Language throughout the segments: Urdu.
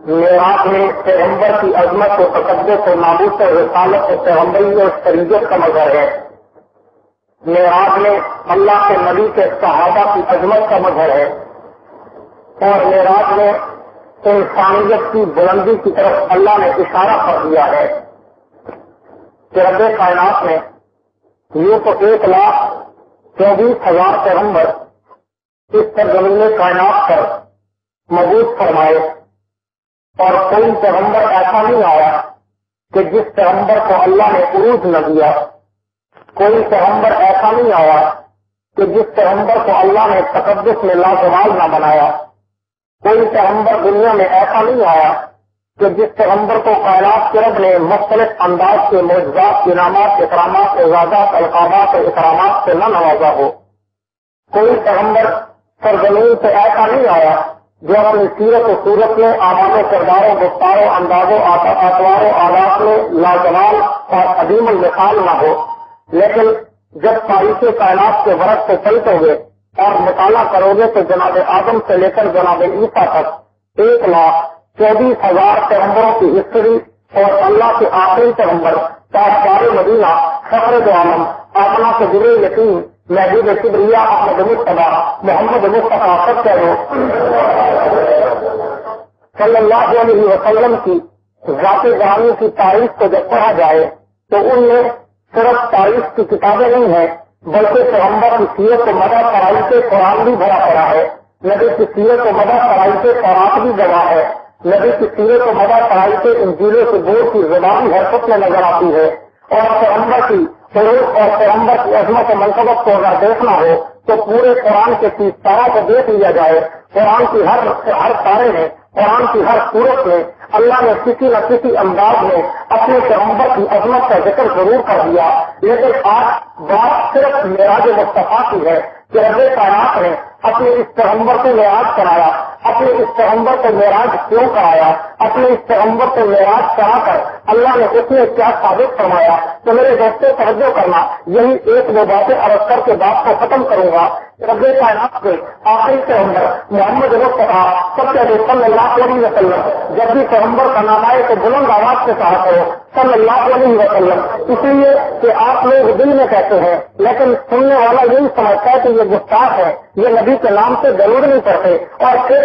معراج میں پیغمبر کی عظمت و تقدس و ناموس و رسالت و پیغمبری اور شریعت کا مظہر ہے۔ معراج میں اللہ کے نبی کے صحابہ کی عظمت کا مظہر ہے، اور معراج میں انسانیت کی بلندی کی طرف اللہ نے اشارہ کر دیا ہے کہ رب کائنات نے یہ تو 1,24,000 پیغمبر اس سرزمین کائنات پر مبعوث فرمائے، اور کوئی پیغمبر ایسا نہیں آیا کہ جس پیغمبر کو اللہ نے عروج نہ دیا، کوئی پیغمبر ایسا نہیں آیا کہ جس پیغمبر کو اللہ نے تقدس میں لازوال نہ بنایا، کوئی پیغمبر دنیا میں ایسا نہیں آیا کہ جس پیغمبر کو کائنات کے رب نے مختلف انداز کے معجزات، انعامات، اکرامات، اعزازات، القابات اور اکرامات سے نہ نوازا ہو۔ کوئی پیغمبر سرزمین سے ایسا نہیں آیا جو اپنی سیرت و صورت میں، اعمال و کرداروں، گفتاروں، اندازوں، اطوار و آلات میں لازوال اور عظیم المثال نہ ہو، لیکن جب تاریخ کائنات کے ورق سے چلتے ہوئے اور مطالعہ کرو گے تو جناب آدم سے لے کر جناب عیسیٰ تک 1,24,000 پیغمبروں کی ہسٹری، اور اللہ کے آخری پیغمبر تاجدار مدینہ فخر دو عالم آمنہ سے جبریل یتیم محبوب کبریا احمد مصطفیٰ محمد مصطفیٰ صلی اللہ علیہ وسلم کی ذات گرامی کی تاریخ کو جب پڑھا جائے تو ان میں صرف تاریخ کی کتابیں نہیں ہیں، بلکہ پیغمبر کی سیرت و مدح پڑھائی سے قرآن بھی بھرا پڑا ہے، نبی کی سیرت و مدح پڑھائی سے تورات بھی گواہ ہے، نبی کی سیرت و مدح پڑھائی سے انجیلوں سے بور کی زبانی حرکت میں نظر آتی ہے، اور پیغمبر کی فروغ اور پیغمبر کی عظمت و منقبت کو اگر دیکھنا ہو تو پورے قرآن کے 30 پاروں کو دیکھ لیا جائے۔ قرآن کی ہر پارے میں، قرآن کی ہر صورت میں اللہ نے کسی نہ کسی انداز میں اپنے پیغمبر کی عظمت کا ذکر ضرور کر دیا، لیکن آج بات صرف معراج مصطفیٰ کی ہے کہ رب کائنات نے اپنے اس پیغمبر کو معراج کرایا، اپنے اس پیغمبر کو معراج کیوں کرایا، اپنے اس پیغمبر کو معراج کرا کر اللہ نے اس میں کیا ثابت فرمایا۔ تو میرے دوستوں توجہ کرنا، یہی ایک دو باتیں عرض کر کے بات کو ختم کروں گا۔ رب کائنات کے آخری پیغمبر محمد مصطفیٰ صلی اللہ علیہ وسلم، جب بھی پیغمبر کا نام آئے تو بلند آواز سے کہا کرو صلی اللہ علیہ وسلم، اس لیے کہ آپ لوگ دل میں کہتے ہیں لیکن سننے والا یہی سمجھتا ہے کہ یہ گستاخ ہے، یہ نبی کے نام سے ضرور نہیں پڑھتے، اور پھر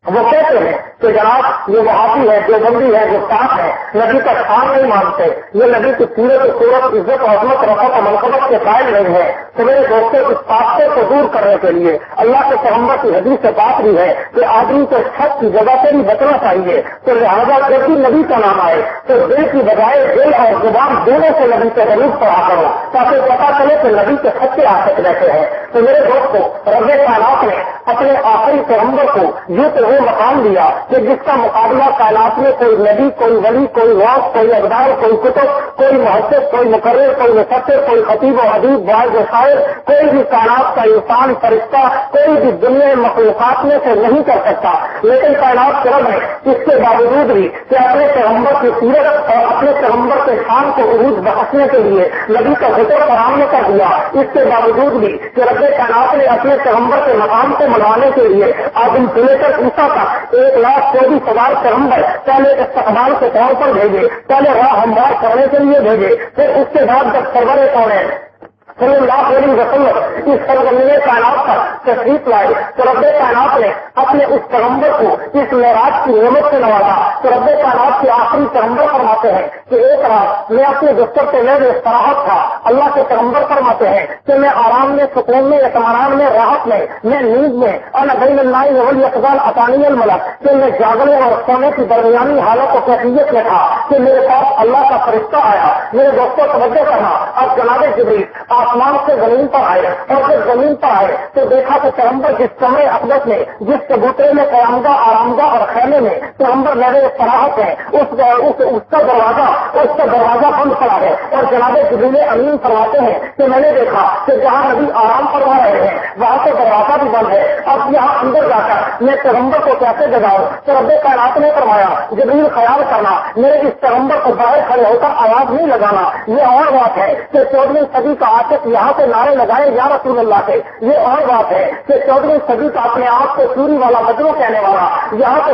وہ کہتے ہیں کہ جناب یہ وہابی ہے، دیوبندی ہے، گستاخ ہے، نبی کا خان نہیں مانتے، یہ نبی کی سیرت و صورت، عزت و عظمت، رفعت و منقبت کے قائل نہیں ہے۔ تو میرے دوستوں اس فاصلے کو دور کرنے کے لیے اللہ کے پیغمبر کی حدیث سے بات بھی ہے کہ آدمی کو چھت کی جگہ سے بھی بچنا چاہیے، تو لہٰذا جب بھی نبی کا نام آئے تو دل کی بجائے دل اور زبان دونوں سے نبی سے ضرور پڑھا کرو تاکہ پتا چلے کہ نبی کے سچے عاشق رہتے ہیں۔ تو میرے دوستوں رب کائنات نے اپنے آخری پیغمبر کو یہ تو وہ مقام دیا کہ جس کا مقابلہ کائنات میں کوئی نبی، کوئی ولی، کوئی واس، کوئی اقدار، کوئی کتب، کوئی محدث، کوئی مقرر، کوئی مفسر، کوئی خطیب و حدیث، واعظ و شاعر، کوئی بھی کائنات کا انسان، فرشتہ، کوئی بھی دنیا مخلوقات میں سے نہیں کر سکتا۔ لیکن کائنات کے رب نے اس کے باوجود بھی کہ اپنے پیغمبر کی سیرت اور اپنے پیغمبر کے شان کو عروج بخشنے کے لیے نبی کا ذکر فراہم نے کر دیا، اس کے باوجود بھی کہ رب کائنات نے اپنے پیغمبر کے مقام کو منوانے کے لیے آدم سے لے کر عیسیٰ تک 1,24,000 پیغمبر پہلے استقبال کے طور پر بھیجے، پہلے راہ ہموار کرنے کے لیے بھیجے، پھر اس کے بعد جب سرور کون صلی اللہ علیہ وسلم اس سرزمین کائنات پر تشریف لائے تو رب کائنات نے اپنے اس پیغمبر کو اس معراج کی نعمت سے نوازا۔ تو رب کائنات کے آخری پیغمبر فرماتے ہیں کہ ایک رات میں اپنے دفتر سے میں استراحت تھا، اللہ کے پیغمبر فرماتے ہیں کہ میں آرام میں، سکون میں، اطمینان میں، راحت میں، میں نیند میں، انا بین النائم والیقظان اتانی الملک، کہ میں جاگنے اور سونے کی درمیانی حالت و کیفیت میں تھا کہ میرے پاس اللہ کا فرشتہ آیا۔ میرے دوستوں توجہ کرنا، اب جناب جبریل آسمان سے زمین پر آئے، اور جب زمین پر آئے تو دیکھا کہ پیغمبر جس کمرے اقدس میں، جس چبوترے میں قیامگاہ، آرامگاہ اور خیمے میں پیغمبر میرے استراحت ہے، اس کا دروازہ بند پڑا ہے، اور جناب جبریل امین فرماتے ہیں کہ میں نے دیکھا کہ جہاں نبی آرام فرما رہے ہیں وہاں سے دروازہ بھی بند ہے، اب یہاں اندر جا کر میں پیغمبر کو کیسے جگاؤں؟ تو رب کائنات نے فرمایا جبریل خیال کرنا، میرے اس پیغمبر کو باہر کھڑے ہو کر آواز نہیں لگانا۔ یہ اور بات ہے کہ 14ویں صدی کا عاشق یہاں سے نعرے لگائے یا رسول اللہ کے، یہ اور بات ہے کہ 14ویں صدی کا اپنے آپ کو چوری والا مجنون کہنے والا یہاں سے